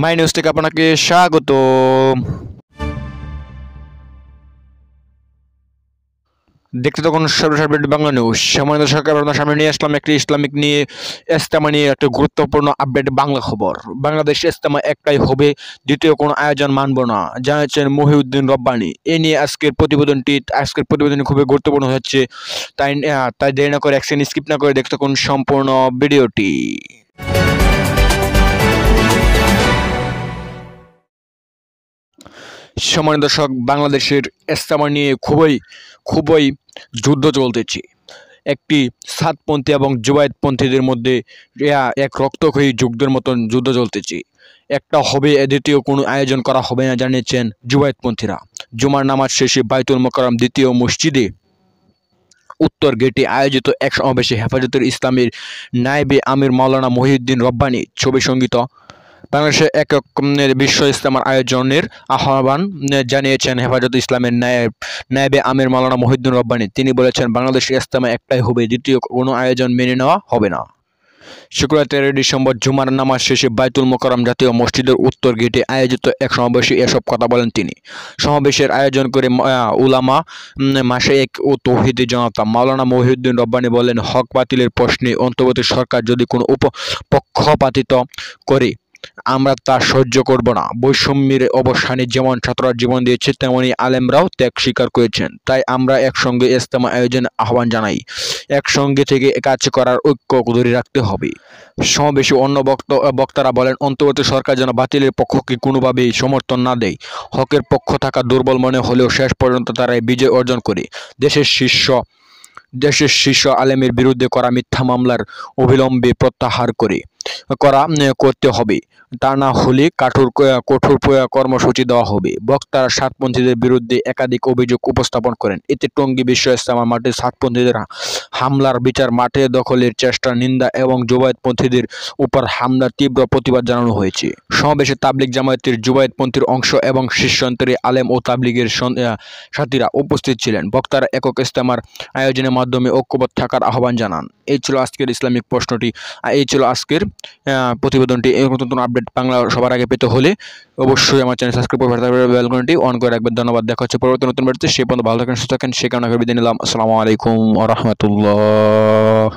My news থেকে আপনাকে স্বাগত। দেখতে তখন সর্বসার্বিক বাংলা নিউজ। সম্মানিত সরকার আপনার সামনে নিয়ে আসলাম একটি ইসলামিক নিয়ে ইস্তেমা নিয়ে একটা গুরুত্বপূর্ণ আপডেট বাংলা খবর। বাংলাদেশ ইস্তেমা একটাই হবে, দ্বিতীয় কোনো আয়োজন মানব না, জানাচ্ছেন মহিউদ্দিন রব্বানী। এ নিয়ে আজকের প্রতিবেদনটি খুবই গুরুত্বপূর্ণ হচ্ছে। তাই দেরি না করে অ্যাকশন স্কিপ না করে দেখতে থাকুন সম্পূর্ণ ভিডিওটি। সম্মানিত দর্শক, বাংলাদেশের ইস্তেমা নিয়ে খুবই যুদ্ধ চলতেছে। একটি সাতপন্থী এবং জুবায়েতপন্থীদের মধ্যে এক রক্তক্ষয়ী যুদ্ধের মতন যুদ্ধ চলতেছে। একটা হবে, দ্বিতীয় কোনো আয়োজন করা হবে না, জানিয়েছেন জুবায়েতপন্থীরা। জুমার নামাজ শেষে বাইতুল মোকাররম দ্বিতীয় মসজিদে উত্তর গেটে আয়োজিত এক সমাবেশে হেফাজতুল ইসলামের নায়েবে আমির মাওলানা মহিউদ্দিন রব্বানী ছবি সঙ্গীত বাংলাদেশে একক বিশ্ব ইজতেমার আয়োজনের আহ্বান জানিয়েছেন হেফাজতুল ইসলামের নায়েবে আমির মাওলানা মহিউদ্দিন রব্বানী। তিনি বলেছেন, বাংলাদেশের ইজতেমা একটাই হবে, দ্বিতীয় কোনো আয়োজন মেনে নেওয়া হবে না। শুক্রবার 13 ডিসেম্বর জুমার নামাজ শেষে বাইতুল মোকাররম জাতীয় মসজিদের উত্তর গেটে আয়োজিত এক সমাবেশে এসব কথা বলেন তিনি। সমাবেশের আয়োজন করে উলামা, মাশায়েখ ও তৌহিদি জনতা। মাওলানা মহিউদ্দিন রব্বানী বলেন, হক বাতিলের প্রশ্নে অন্তর্বর্তী সরকার যদি কোনো পক্ষপাতিত্ব করে আমরা তা সহ্য করব না। বৈষম্যের অবসানে যেমন ছাত্ররা জীবন দিয়েছে, তেমনি আলেমরাও ত্যাগ স্বীকার করেছেন। তাই আমরা একসঙ্গে ইজতেমা আয়োজনের আহ্বান জানাই। একসঙ্গে থেকে কাজ করার ঐক্য ধরে রাখতে হবে। সমাবেশে অন্য বক্তারা বলেন, অন্তর্বর্তী সরকার যেন বাতিলের পক্ষকে কোনোভাবেই সমর্থন না দেয়। হকের পক্ষ থাকা দুর্বল মনে হলেও শেষ পর্যন্ত তারাই বিজয় অর্জন করে দেশের শীর্ষ আলেমের বিরুদ্ধে করা মিথ্যা মামলার অবিলম্বে প্রত্যাহার করতে হবে। তা না হলে কঠোর কর্মসূচি দেওয়া হবে। বক্তারা সাতপন্থীদের বিরুদ্ধে একাধিক অভিযোগ উপস্থাপন করেন। এতে টঙ্গী বিশ্ব ইজতেমার মাঠে সাতপন্থীদের হামলার বিচার, মাঠে দখলের চেষ্টার নিন্দা এবং জুবায়েতপন্থীদের উপর হামলার তীব্র প্রতিবাদ জানানো হয়েছে। সমাবেশে তাবলিগ জামায়াতের জুবায়েতপন্থীর অংশ এবং শীর্ষস্তরে আলেম ও তাবলিগের সাথীরা উপস্থিত ছিলেন। বক্তারা একক ইজতেমার আয়োজনের মাধ্যমে ঐক্যবদ্ধ থাকার আহ্বান জানান। এই ছিল আজকের ইসলামিক প্রশ্নটি, এই ছিল আজকের প্রতিবেদনটি। এই নতুন আপডেট বাংলা সবার আগে পেতে হলে অবশ্যই আমার চ্যানেল সাবস্ক্রাইব করে বেল আইকনটি অন করে রাখবেন। ধন্যবাদ। দেখা হচ্ছে পরবর্তী নতুন ভিডিওতে। সেই পর্যন্ত ভালো থাকেন, সুস্থ থাকেন। সে কারণে বিদায় নিলাম। আসসালামু আলাইকুম ওয়া রাহমাতুল্লাহ।